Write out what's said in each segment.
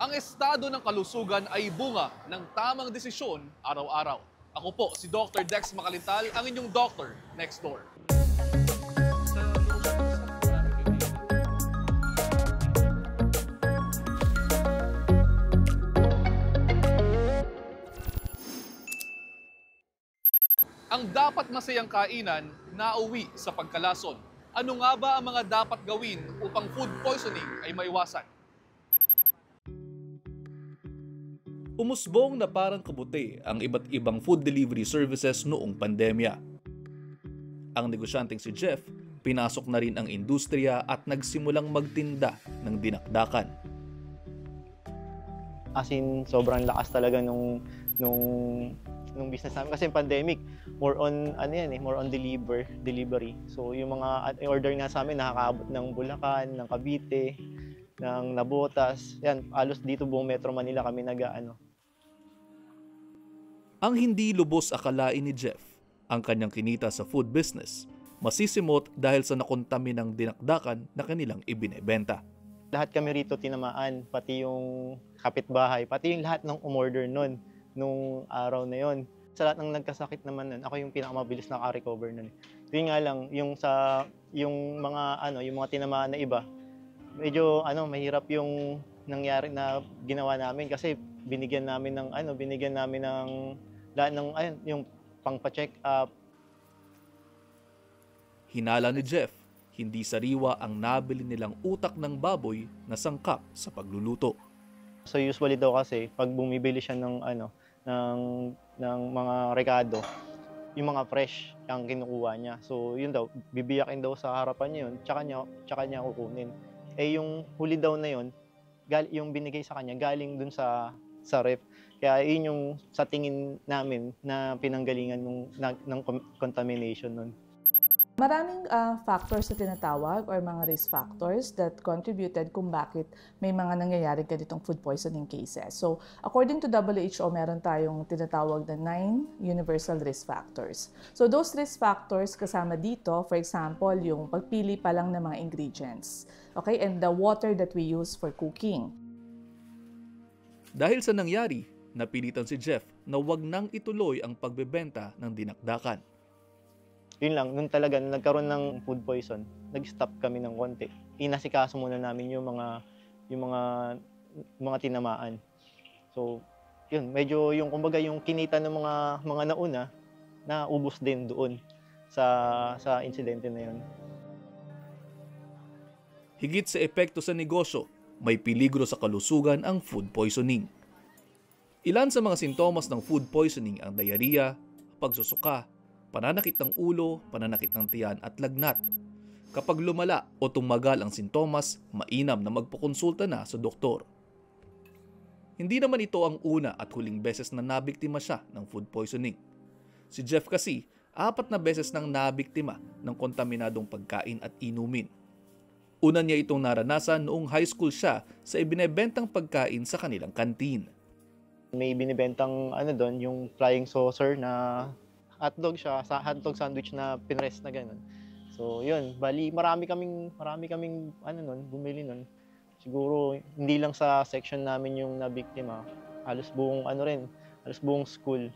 Ang estado ng kalusugan ay bunga ng tamang desisyon araw-araw. Ako po si Dr. Dex Makalintal, ang inyong doctor next door. Ang dapat masayang kainan, nauwi sa pagkalason. Ano nga ba ang mga dapat gawin upang food poisoning ay maiwasan? Umusbong na parang kabuti ang iba't ibang food delivery services noong pandemya. Ang negosyanteng si Jeff, pinasok na rin ang industriya at nagsimulang magtinda ng dinakdakan. As in, sobrang lakas talaga nung business namin. Kasi yung pandemic, more on, more on delivery. So, yung mga order nga sa amin, nakakaabot ng Bulacan, ng Cavite, ng Navotas. Yan, halos dito buong Metro Manila kami Ang hindi lubos akalain ni Jeff, ang kanyang kinita sa food business, masisimot dahil sa nakontaminang dinakdakan na kanilang ibinebenta. Lahat kami rito tinamaan, pati yung kapitbahay, pati yung lahat ng umorder nung araw na yon. Sa lahat ng nagkasakit naman nun, ako yung pinakamabilis naka-recover nun. Yun nga lang, yung mga tinamaan na iba, medyo mahirap yung nangyari na ginawa namin kasi binigyan namin ng lahat ng yung pang-check up. Hinala ni Jeff, hindi sariwa ang nabili nilang utak ng baboy na sangkap sa pagluluto. So usually daw kasi pag bumibili siya ng mga rekado, yung mga fresh ang kinukuha niya. So yun daw, bibiyakin daw sa harapan niya yun, tsaka niya kukunin. Yung huli daw na yun, yung binigay sa kanya galing dun sa ref. Kaya yun yung sa tingin namin na pinanggalingan ng contamination nun. Maraming factors na tinatawag or mga risk factors that contributed kung bakit may mga nangyayari ganitong food poisoning cases. So, according to WHO, meron tayong tinatawag na 9 universal risk factors. So, those risk factors kasama dito, for example, yung pagpili pa lang ng mga ingredients, okay, and the water that we use for cooking. Dahil sa nangyari, napilitan si Jeff na wag nang ituloy ang pagbebenta ng dinakdakan. Yun lang, nung nagkaroon ng food poison, nag-stop kami ng konti. Inasikaso muna namin yung mga tinamaan. So, yun, medyo kumbaga yung kinita ng mga nauna, na ubos din doon sa insidente na yun. Higit sa epekto sa negosyo, may peligro sa kalusugan ang food poisoning. Ilan sa mga sintomas ng food poisoning ang diarrhea, pagsusuka, pananakit ng ulo, pananakit ng tiyan at lagnat. Kapag lumala o tumagal ang sintomas, mainam na magpakonsulta na sa doktor. Hindi naman ito ang una at huling beses na nabiktima siya ng food poisoning. Si Jeff kasi, 4 na beses nang nabiktima ng kontaminadong pagkain at inumin. Una niya itong naranasan noong high school siya sa ibinebentang pagkain sa kanilang kantin. May binibentang doon, yung flying saucer na hotdog siya, hotdog sandwich na pinrest na gano'n. So yun, bali marami kaming bumili nun. Siguro hindi lang sa section namin yung nabiktima, halos buong school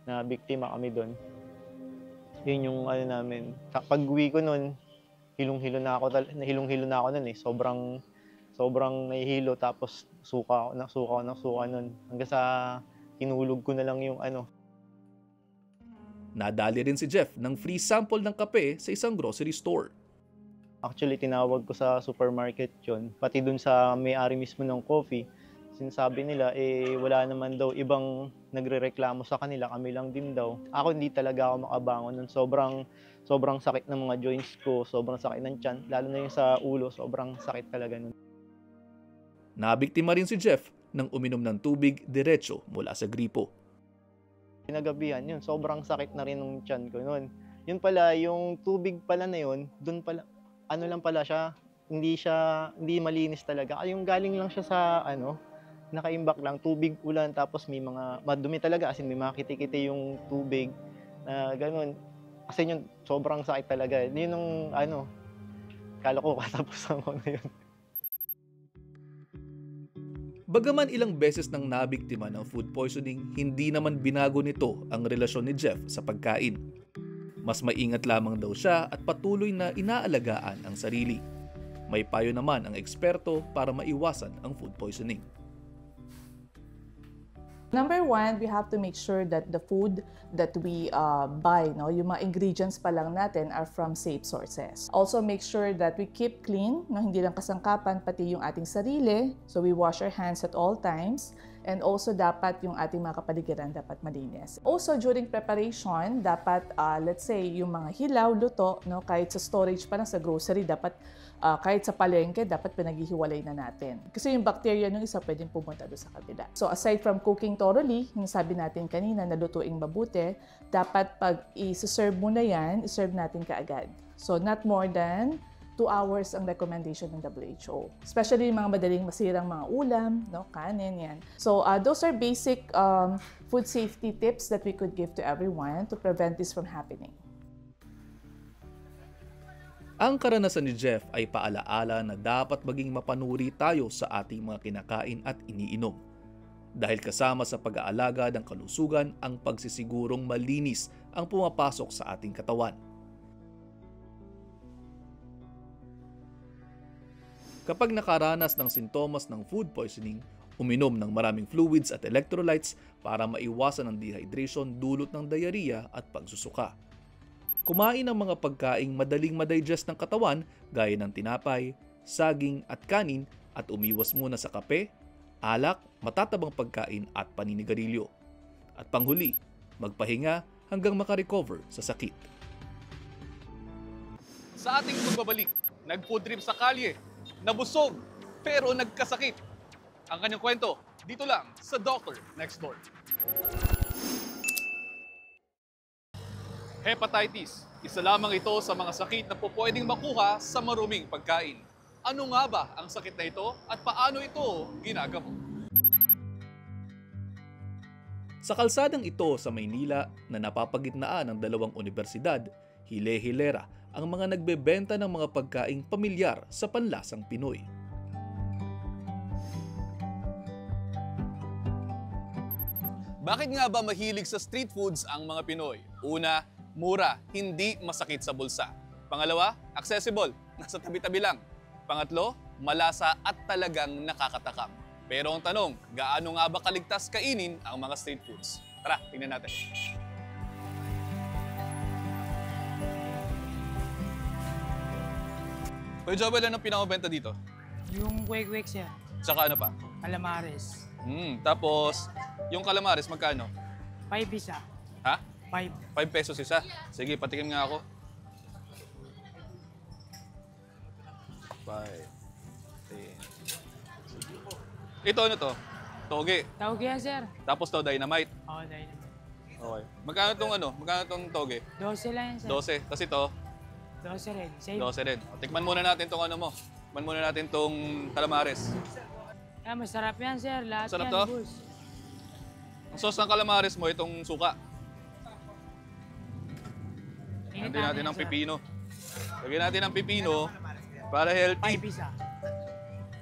na biktima kami doon. Yun yung namin. Pag-uwi ko nun, hilong-hilo na ako nun eh. Sobrang nahihilo, tapos suka nun. Hanggang sa hinulog ko na lang yung Nadali rin si Jeff ng free sample ng kape sa isang grocery store. Actually, tinawag ko sa supermarket yun. Pati dun sa may-ari mismo ng coffee, sinasabi nila, wala naman daw ibang nagrereklamo sa kanila, kami lang din daw. Ako hindi talaga ako makabangon nun. Sobrang sakit ng mga joints ko, sobrang sakit ng tiyan, lalo na yung sa ulo, sobrang sakit talaga nun. Nabiktima rin si Jeff nang uminom ng tubig diretso mula sa gripo. Kinagabihan yun, sobrang sakit na rin ng tiyan ko noon. Yun pala, yung tubig pala na yun, dun pala, lang pala siya, hindi malinis talaga. Yung galing lang siya sa, nakaimbak lang, tubig, ulan, tapos may mga, madumi talaga, as in may mga kiti-kiti yung tubig, na ganun. Kasi yun, sobrang sakit talaga. Yun yung, kala ko katapusan ko na yun. Bagaman ilang beses nang nabiktima ng food poisoning, hindi naman binago nito ang relasyon ni Jeff sa pagkain. Mas maingat lamang daw siya at patuloy na inaalagaan ang sarili. May payo naman ang eksperto para maiwasan ang food poisoning. Number one, we have to make sure that the food that we buy, yung mga ingredients pa lang natin are from safe sources. Also, make sure that we keep clean, hindi lang kasangkapan, pati yung ating sarili. So, we wash our hands at all times. And also, dapat yung ating mga kapaligiran dapat malinis. Also, during preparation, dapat, let's say, yung mga hilaw, luto, kahit sa storage pa lang sa grocery, dapat kahit sa palengke, dapat pinaghihiwalay na natin. Kasi yung bacteria nung isa pwedeng pumunta doon sa kabila. So aside from cooking thoroughly, yung sabi natin kanina na lutuing mabuti, dapat pag i-serve mo na yan, i-serve natin kaagad. So not more than 2 hours ang recommendation ng WHO. Especially yung mga madaling masirang mga ulam, kanin, yan. So those are basic food safety tips that we could give to everyone to prevent this from happening. Ang karanasan ni Jeff ay paalaala na dapat maging mapanuri tayo sa ating mga kinakain at iniinom. Dahil kasama sa pag-aalaga ng kalusugan ang pagsisigurong malinis ang pumapasok sa ating katawan. Kapag nakaranas ng sintomas ng food poisoning, uminom ng maraming fluids at electrolytes para maiwasan ang dehydration dulot ng diarrhea at pagsusuka. Kumain ng mga pagkaing madaling madigest ng katawan gaya ng tinapay, saging at kanin at umiwas muna sa kape, alak, matatabang pagkain at paninigarilyo. At panghuli, magpahinga hanggang makarecover sa sakit. Sa ating pagbabalik, nag-food trip sa kalye, nabusog pero nagkasakit. Ang kanyang kwento, dito lang sa Doctor Next Door. Hepatitis, isa lamang ito sa mga sakit na pwedeng makuha sa maruming pagkain. Ano nga ba ang sakit na ito at paano ito ginagamot? Sa kalsadang ito sa Maynila na napapagitnaan ng dalawang universidad, hile-hilera ang mga nagbebenta ng mga pagkaing pamilyar sa panlasang Pinoy. Bakit nga ba mahilig sa street foods ang mga Pinoy? Una, mura, hindi masakit sa bulsa. Pangalawa, accessible, nasa tabi-tabi lang. Pangatlo, malasa at talagang nakakatakam. Pero ang tanong, gaano nga ba kaligtas kainin ang mga street foods? Tara, tingnan natin. Kuya Joel, anong pinakabenta dito? Yung kwek-kwek siya, Tsaka ano pa? calamares. Tapos, yung calamares, magkano? 5 isa. Ha? 5. 5 pesos isa. Sige, patikim nga ako. 5, 10. Ito ano to? Toge. Tawag yan, sir. Tapos to, dynamite. Oo, dahil. Okay. Magkano tong ano? Magkano tong toge? 12 lang yan, sir. 12. Tapos ito, 12 rin. Save. 12 rin. O, tikman muna natin tong ano mo. Tikman muna natin tong calamares. Masarap yan, sir. Lahat Sarap yan, to? boss. Ang sauce ng calamares mo, itong suka. Lagyan natin ng pipino. Lagyan natin ng pipino para healthy. 5 isa.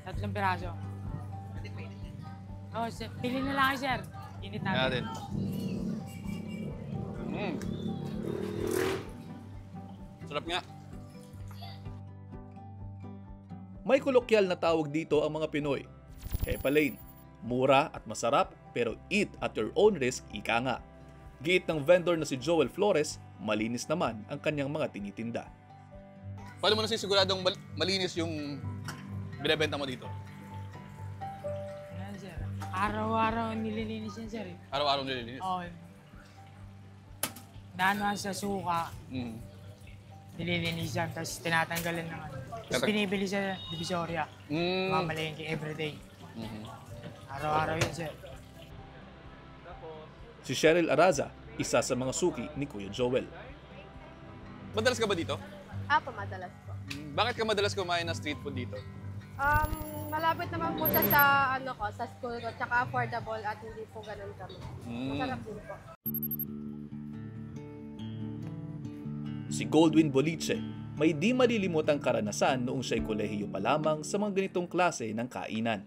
3 piraso. Oh, sir. Pili na lang kayo, sir. Init Natin. natin. Sarap nga. May kolokyal na tawag dito ang mga Pinoy. Hepalane. Mura at masarap pero eat at your own risk, ika nga. Giit ng vendor na si Joel Flores, malinis naman ang kanyang mga tinitinda. Paano mo nasisiguradong malinis yung binibenta mo dito? Yan, sir. Araw-araw nililinis yan, sir. Araw-araw nililinis. Oo. Daan sa suka, nililinis yan, tapos tinatanggalan ng ano. Tapos binibili sa Divisoria. Mamalengke everyday. Araw-araw yun, sir. Si Cheryl Araza, isa sa mga suki ni Kuya Joel. Madalas ka ba dito? Apo, madalas po. Bakit ka madalas kumain ng street food dito? Malapit naman po siya sa, sa school ko, tsaka affordable at hindi po ganun kami. Masarap din po. Si Goldwyn Boliche, may di malilimutang karanasan noong siya'y kolehiyo pa lamang sa mga ganitong klase ng kainan.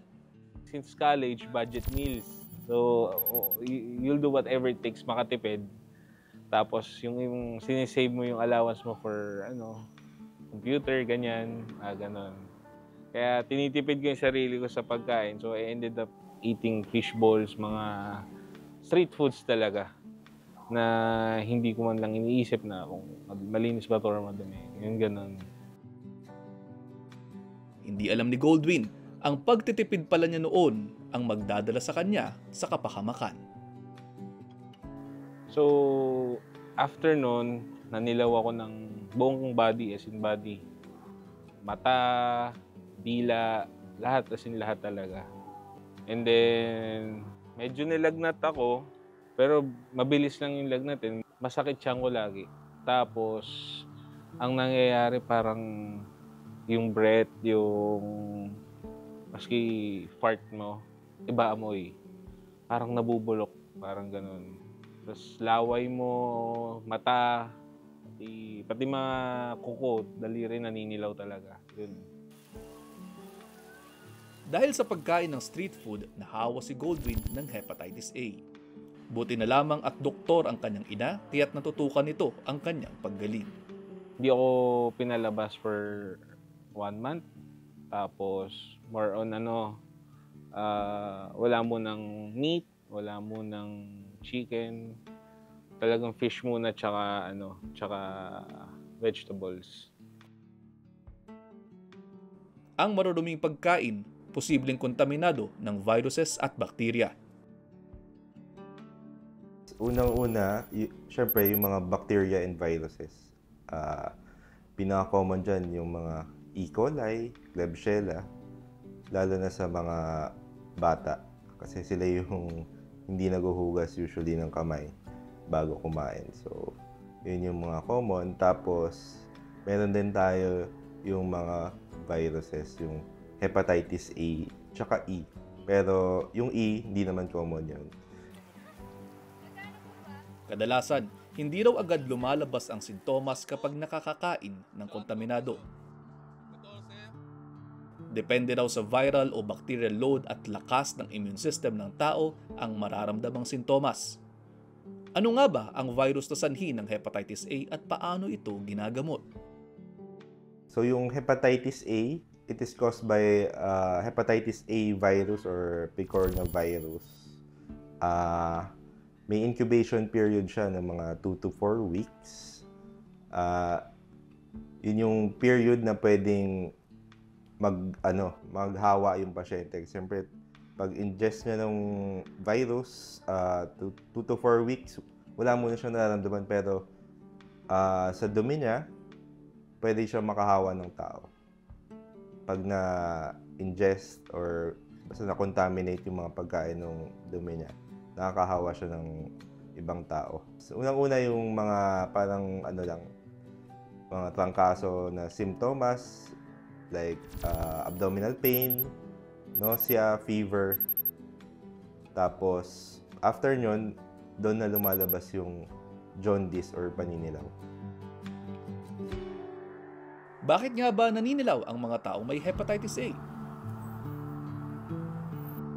since college, budget meals. So, you'll do whatever it takes makatipid. Tapos, yung sinisave mo yung allowance mo for, computer, ganyan, ganon. Kaya, tinitipid ko yung sarili ko sa pagkain. So, I ended up eating fish balls, mga street foods talaga, na hindi ko man lang iniisip na kung malinis ba ito or madumi. Yung ganon. Hindi alam ni Goldwyn, ang pagtitipid pala niya noon ang magdadala sa kanya sa kapahamakan. So, after nun, nanilaw ako ng buong body, as in body. Mata, dila, lahat, as in lahat talaga. And then, medyo nilagnat ako, pero mabilis lang yung lagnatin. Masakit siyang ko lagi. Tapos, ang nangyayari parang yung breath, yung maski fart mo, iba amoy. Parang nabubulok, parang ganun. Tapos laway mo, mata, pati mga kuko, daliri naninilaw talaga. Yun. Dahil sa pagkain ng street food, nahawa si Goldwyn ng hepatitis A. Buti na lamang at doktor ang kanyang ina, kaya't natutukan nito ang kanyang paggaling. Hindi ako pinalabas for 1 month. Tapos, more on wala mo ng meat, wala mo ng chicken. Talagang fish muna, tsaka vegetables. Ang maruruming pagkain, posibleng kontaminado ng viruses at bakterya. Unang-una, syempre yung mga bacteria and viruses. Pinaka-common dyan yung mga E. coli, Klebsiella, lalo na sa mga bata. Kasi sila yung hindi naguhugas usually ng kamay bago kumain. So, yun yung mga common. Tapos, meron din tayo yung mga viruses, yung hepatitis A, tsaka E. Pero yung E, hindi naman common yun. Kadalasan, hindi raw agad lumalabas ang sintomas kapag nakakakain ng kontaminado. Depende raw sa viral o bacterial load at lakas ng immune system ng tao ang mararamdamang sintomas. Ano nga ba ang virus na sanhi ng hepatitis A at paano ito ginagamot? So yung hepatitis A, it is caused by hepatitis A virus or picornavirus. May incubation period siya ng mga 2 to 4 weeks. Yun yung period na pwedeng maghawa yung pasyente. Siyempre, pag ingest niya ng virus, 2 to 4 weeks, wala muna siya nararamdaman. Pero sa dumi niya, pwede siya makahawa ng tao. Pag na-ingest or basta na-contaminate yung mga pagkain ng dumi niya, nakakahawa siya ng ibang tao. So, unang-una yung mga parang mga trangkaso na simptomas, like abdominal pain, nausea, fever. Tapos, after nyon, doon na lumalabas yung jaundice or paninilaw. Bakit nga ba naninilaw ang mga taong may hepatitis A?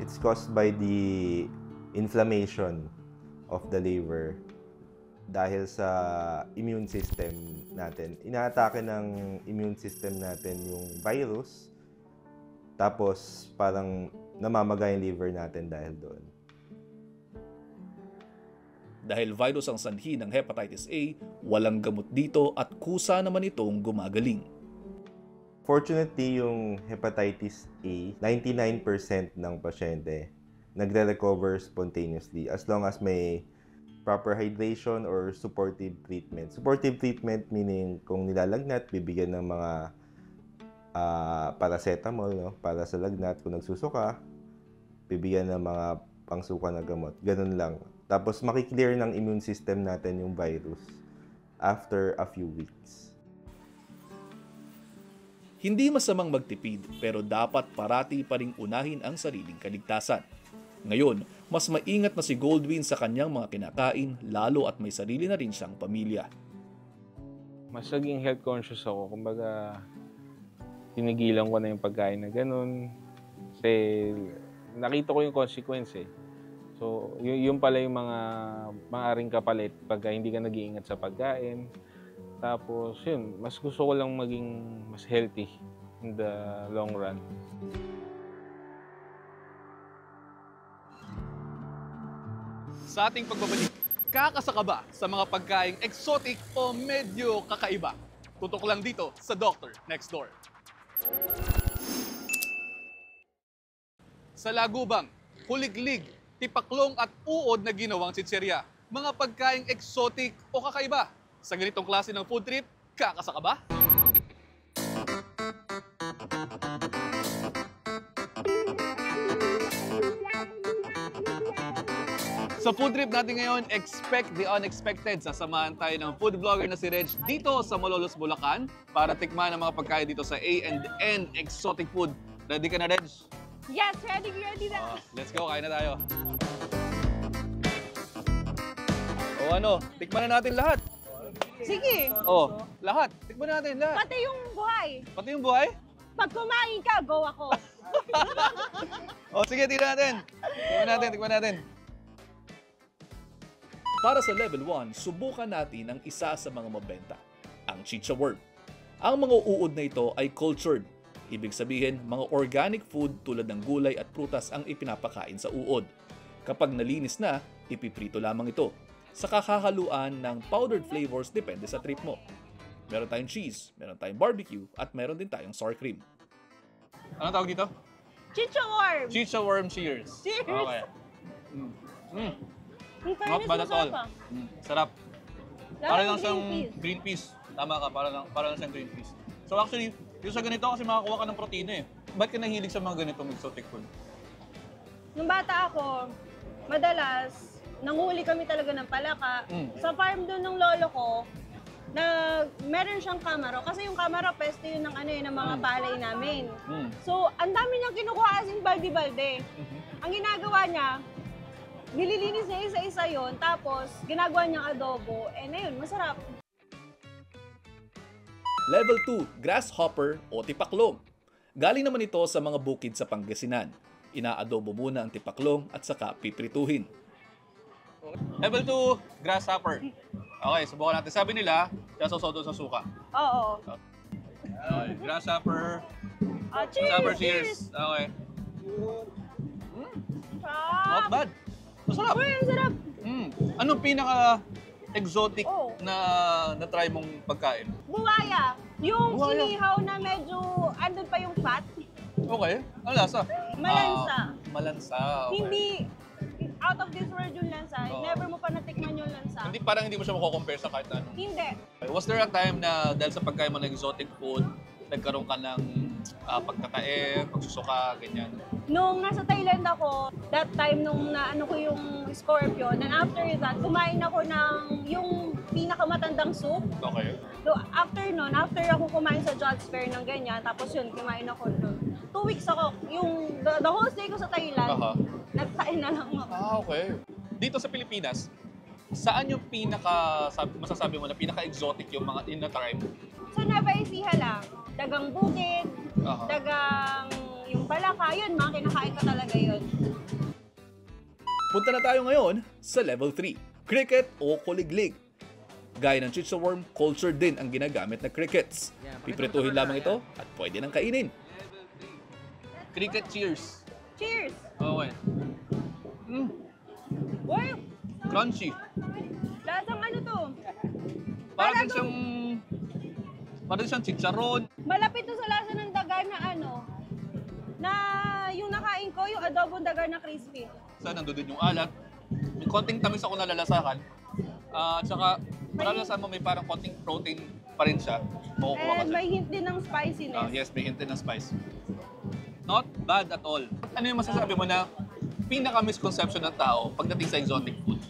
It's caused by the inflammation of the liver dahil sa immune system natin. Inaatake ng immune system natin yung virus, tapos parang namamaga yung liver natin dahil doon. Dahil virus ang sanhi ng hepatitis A, walang gamot dito at kusa naman itong gumagaling. Fortunately, yung hepatitis A, 99% ng pasyente nagre-recover spontaneously as long as may proper hydration or supportive treatment. Supportive treatment meaning kung nilalagnat, bibigyan ng mga paracetamol para sa lagnat. Kung nagsusuka, bibigyan ng mga pangsuka na gamot. Ganun lang. Tapos makiklear ng immune system natin yung virus after a few weeks. Hindi masamang magtipid pero dapat parati pa ring unahin ang sariling kaligtasan. Ngayon, mas maingat na si Goldwyn sa kanyang mga kinakain lalo at may sarili na rin siyang pamilya. Mas naging health conscious ako. Kumbaga, tinigilan ko na yung pagkain na ganun. Kasi nakita ko yung consequence eh. So, yun pala yung mga maaring kapalit pagka hindi ka nag-iingat sa pagkain. Tapos, yun, mas gusto ko lang maging mas healthy in the long run. Sa ating pagbabalik, kakasa ka ba sa mga pagkaing exotic o medyo kakaiba? Tutok lang dito sa Doctor Next Door. Sa Lagubang, kuliglig, tipaklong at uod na ginawang chicherya. Mga pagkaing exotic o kakaiba. Sa ganitong klase ng food trip, kakasa ka ba? Sa food trip natin ngayon, expect the unexpected. Sasamahan tayo ng food vlogger na si Reg dito sa Malolos, Bulacan para tikman ang mga pagkain dito sa A&N Exotic Food. Ready ka na, Reg? Yes, ready na. Let's go, kain na tayo. O ano, tikman na natin lahat. Sige. Oh, lahat. Tikman na natin lahat. Pati yung buhay. Pati yung buhay? Pag kumain ka, go ako. O sige, tingnan natin. Tikman natin. Para sa level 1, subukan natin ang isa sa mga mabenta, ang chicha worm. Ang mga uod na ito ay cultured. Ibig sabihin, mga organic food tulad ng gulay at prutas ang ipinapakain sa uod. Kapag nalinis na, ipiprito lamang ito. Sa kakahaluan ng powdered flavors depende sa trip mo. Meron tayong cheese, meron tayong barbecue, at meron din tayong sour cream. Anong tawag dito? Chicha worm. Chicha worm cheers. Cheers. Okay. Not bad at all. Sarap. Para lang siyang green peas. Tama ka, para lang siyang green peas. So actually, yung sa ganito kasi makakuha ka ng protina eh. Ba't ka nahilig sa mga ganitong exotic food? Nung bata ako, madalas, nanguhuli kami talaga ng palaka. Sa farm doon ng lolo ko, meron siyang kamaro. Kasi yung kamaro, peste yun ng, ng mga palay namin. So, ang dami niyang kinukuha as in balde-balde. Ang ginagawa niya, nililinis niya isa-isa yun, tapos ginagawa niyang adobo, ayun, masarap. Level 2, grasshopper o tipaklong. Galing naman ito sa mga bukid sa Pangasinan. Inaadobo muna ang tipaklong at saka piprituhin. Level 2, grasshopper. Okay, subukan natin. Sabi nila, sasosodo sa suka. Oo. Okay, grasshopper. Cheers! Grasshopper cheers. Okay. Not bad. Masarap. Uy, ang sarap. Anong pinaka-exotic na try mong pagkain? Buwaya. Yung inihaw na medyo, andun pa yung fat. Okay. Ano lasa? Malansa. Malansa. Okay. Hindi, out of this world yung lansa. Never mo pa natikman yung lansa. Parang hindi mo siya mako-compare sa kahit ano. Hindi. Was there a time na dahil sa pagkain mo ng exotic food, nagkaroon ka ng pagtatae, pagsusuka, ganyan? Nung nasa Thailand ako, that time nung naano ko yung scorpion, and after that, kumain ako ng yung pinakamatandang soup. Okay. So after ako kumain sa Jobs Fair ng ganyan, tapos yun, kumain ako nun. 2 weeks ako, yung the whole stay ko sa Thailand, nagsain na lang ako. Okay. Dito sa Pilipinas, saan yung masasabi mo na pinaka-exotic yung mga in-try mo? Sa Nueva Ecija lang, dagang bukid, dagang yung palaka, yun, mga kinakain ko talaga yun. Punta na tayo ngayon sa level 3, cricket o kuliglig. Gaya ng chicha worm, cultured din ang ginagamit na crickets. Piprituhin lamang ito at pwede nang kainin. Cricket cheers. Cheers! Okay. Uy! Crunchy. Lasang ano to? Parang siyang chicharon. Malapit to sa lasa ng daga na na yung nakain ko, yung adobong daga na crispy. Saan nandun din yung alat. May konting tamis ako nalalasahan. At saka, malalasahan mo may parang konting protein pa rin siya. Makukuha ka And siya. may hint din ng spiciness. Yes, may hint din ng spice. Not bad at all. Ano yung masasabi mo na pinaka-misconception ng tao pagdating sa exotic food?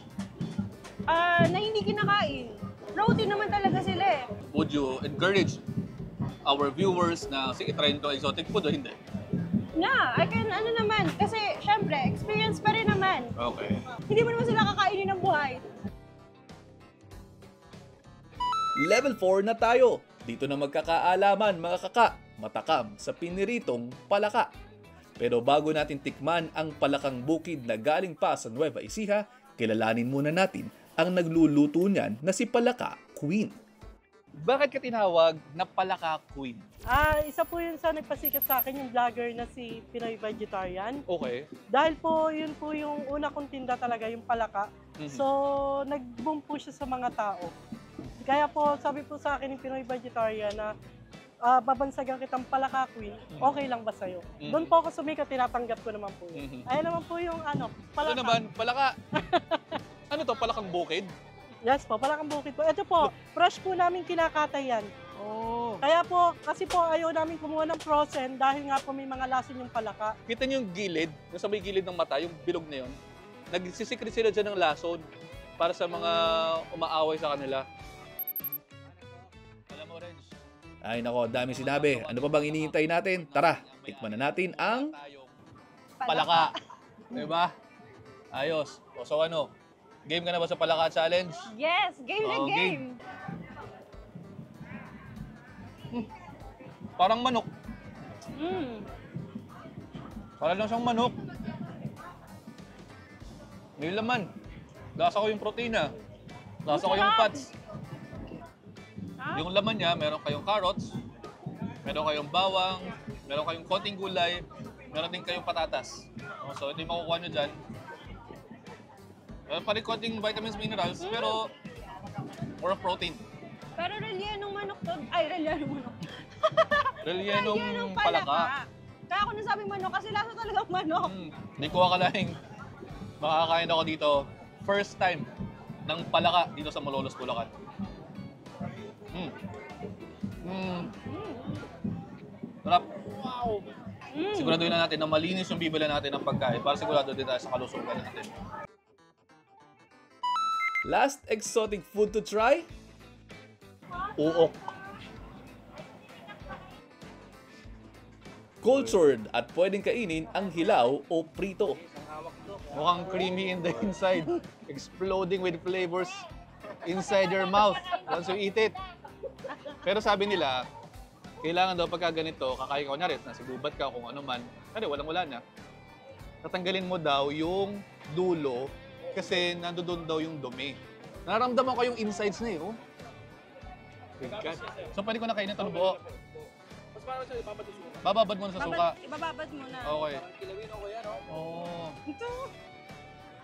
Na hindi kinakain. Protein naman talaga sila eh. Would you encourage our viewers na sige, try nito exotic food o hindi? I can naman. Kasi syempre, experience pa rin naman. Okay. Hindi mo naman sila kakainin ng buhay. Level 4 na tayo. Dito na magkakaalaman mga kaka, matakam sa piniritong palaka. Pero bago natin tikman ang palakang bukid na galing pa sa Nueva Ecija, kilalanin muna natin ang nagluluto niyan na si Palaka Queen. Bakit ka tinawag na Palaka Queen? Isa po yun sa nagpasikat sa akin, yung vlogger na si Pinoy Vegetarian. Okay. Dahil po, yun po yung una kong tinda talaga, yung palaka. So, nag-boom po siya sa mga tao. Kaya po, sabi po sa akin ng Pinoy Vegetarian na babansagan kitang Palaka Queen, okay lang ba sa'yo? Doon po ako sumikat, tinatanggap ko naman po yun. Ayan naman po yung palaka. Ito naman, Palaka. Ano to, Palakang bukid? Yes po, Palakang bukid po. Ito po, fresh po namin kinakatay yan. Oh. Kaya po, kasi po ayaw namin kumuha ng frozen dahil nga po may mga lason yung palaka. Kita niyo yung gilid, yung sa may gilid ng mata, yung bilog na yun. Nagsisikret sila dyan ng lason para sa mga umaaway sa kanila. Alam mo, Renz. Ay nako, dami sinabi. Ano pa bang iniintay natin? Tara, tikman na natin ang Palaka. Diba? Ayos. O so ano, game ka na ba sa Palaka Challenge? Yes, game na Oo, game. Parang manok. Mm. Parang lang siyang manok. May laman. Lasa ko yung protina. Lasa ko yung fats. Yung laman niya, meron kayong carrots, meron kayong bawang, meron kayong konting gulay, meron din kayong patatas. So ito yung makukuha nyo dyan. Meron pa rin konting vitamins, minerals, pero more of protein. Pero rellenong manok to. Ay, rellenong manok. Rellenong palaka. Kaya ako nasabing manok kasi lasa talagang manok. Hindi ko akalaing makakain ako dito. First time ng palaka dito sa Malolos, Bulacan. Sarap. Wow! Siguraduhin na natin na malinis yung bibili natin ng pagkain para sigurado din tayo sa kalusugan natin. last exotic food to try? Uok. Cultured at pwedeng kainin ang hilaw o prito. Mukhang creamy in the inside. Exploding with flavors inside your mouth once you eat it. Pero sabi nila, kailangan daw pagka ganito, kakain ka kunyari, nasa gubat ka kung ano man, kasi walang-wala na. Tatanggalin mo daw yung dulo kasi nandoon daw yung dumi. Nararamdaman ko yung insides na eh, oh. So pwede ko na kainin ito ng buo. Bababad mo na sa suka. Ibababad mo na. Okay. Kilawin ako yan, oh. Oo. Ito.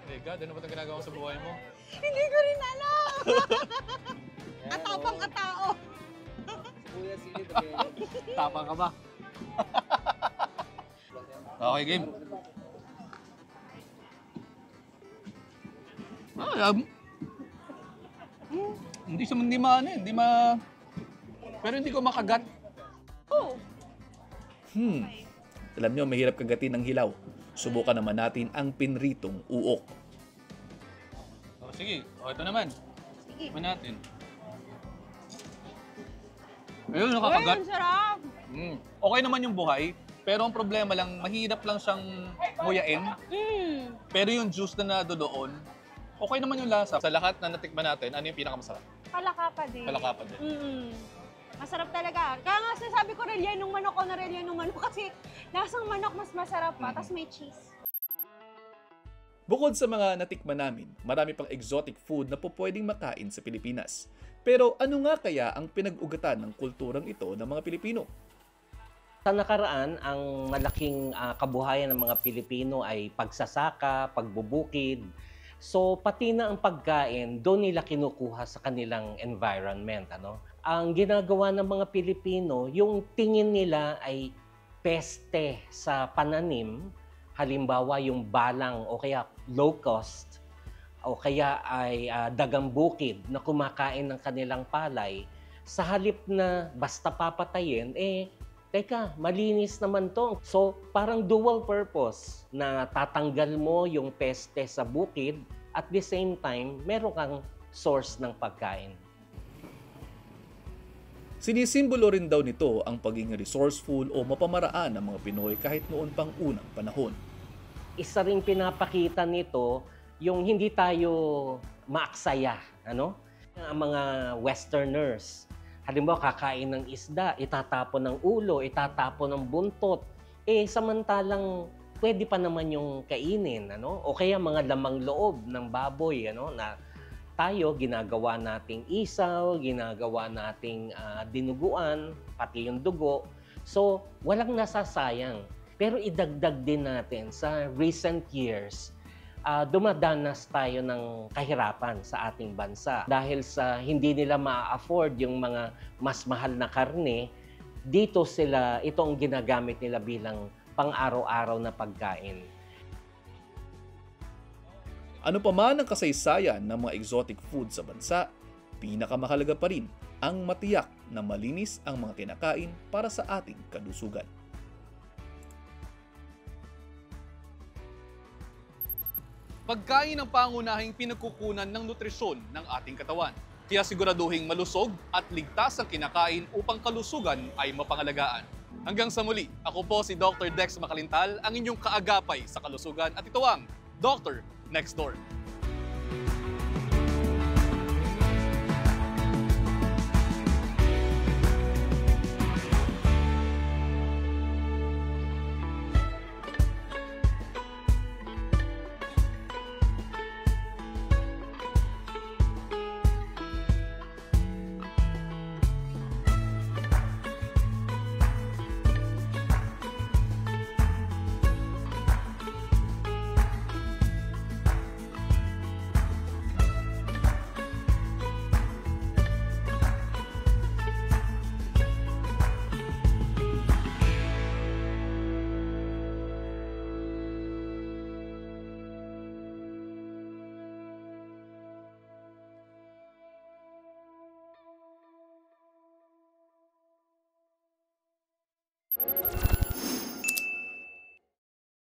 Hey God, ano ba itong ginagawa sa buhay mo? Hindi ko rin alam. Katapang katao. Tapang ka ba? Okay, game. Pero hindi ko makagat. Oh. Alam nyo, mahirap kagatin ng hilaw. Subukan naman natin ang pinritong uok. Oh, sige, ito naman. Sige. Tignan natin. Ayun, nakakagat. Ayun, sarap. Okay naman yung buhay, pero ang problema lang, mahirap lang siyang nguyain. Pero yung juice na nado doon, okay naman yung lasa. Sa lahat na natikman natin, ano yung pinakamasarap? Palaka pa din. Palaka pa din. Masarap talaga. Kaya nga sinasabi ko rellenong manok o na rellenong manok kasi lasang manok mas masarap pa, tapos may cheese. Bukod sa mga natikman namin, marami pang exotic food na po pwedeng makain sa Pilipinas. Pero ano nga kaya ang pinag-ugatan ng kulturang ito ng mga Pilipino? Sa nakaraan, ang malaking kabuhayan ng mga Pilipino ay pagsasaka, pagbubukid. So pati na ang pagkain, doon nila kinukuha sa kanilang environment. Ang ginagawa ng mga Pilipino, yung tingin nila ay peste sa pananim, halimbawa yung balang o kaya low cost, o kaya ay dagang bukid na kumakain ng kanilang palay, sa halip na basta papatayin, teka, malinis naman to. So, parang dual purpose na tatanggal mo yung peste sa bukid at the same time, meron kang source ng pagkain. Sinisimbolo rin daw nito ang pagiging resourceful o mapamaraan ng mga Pinoy kahit noon pang unang panahon. Isa ring pinapakita nito yung hindi tayo maaksaya. Ang mga Westerners, halimbawa kakain ng isda, itatapon ng ulo, itatapon ng buntot, Samantalang pwede pa naman yung kainin, ano? O kaya mga lamang loob ng baboy, ano, na tayo ginagawa nating isaw, ginagawa nating dinuguan, pati yung dugo. So, walang nasasayang. Pero idagdag din natin sa recent years, dumadanas tayo ng kahirapan sa ating bansa. Dahil sa hindi nila ma-afford yung mga mas mahal na karne, ito ang ginagamit nila bilang pang-araw-araw na pagkain. Ano pa man ang kasaysayan ng mga exotic food sa bansa, pinakamahalaga pa rin ang matiyak na malinis ang mga kinakain para sa ating kalusugan. Pagkain ang pangunahing pinagkukunan ng nutrisyon ng ating katawan. Kaya siguraduhing malusog at ligtas ang kinakain upang kalusugan ay mapangalagaan. Hanggang sa muli, ako po si Dr. Dex Makalintal, ang inyong kaagapay sa kalusugan at ito ang Dr. Next Door.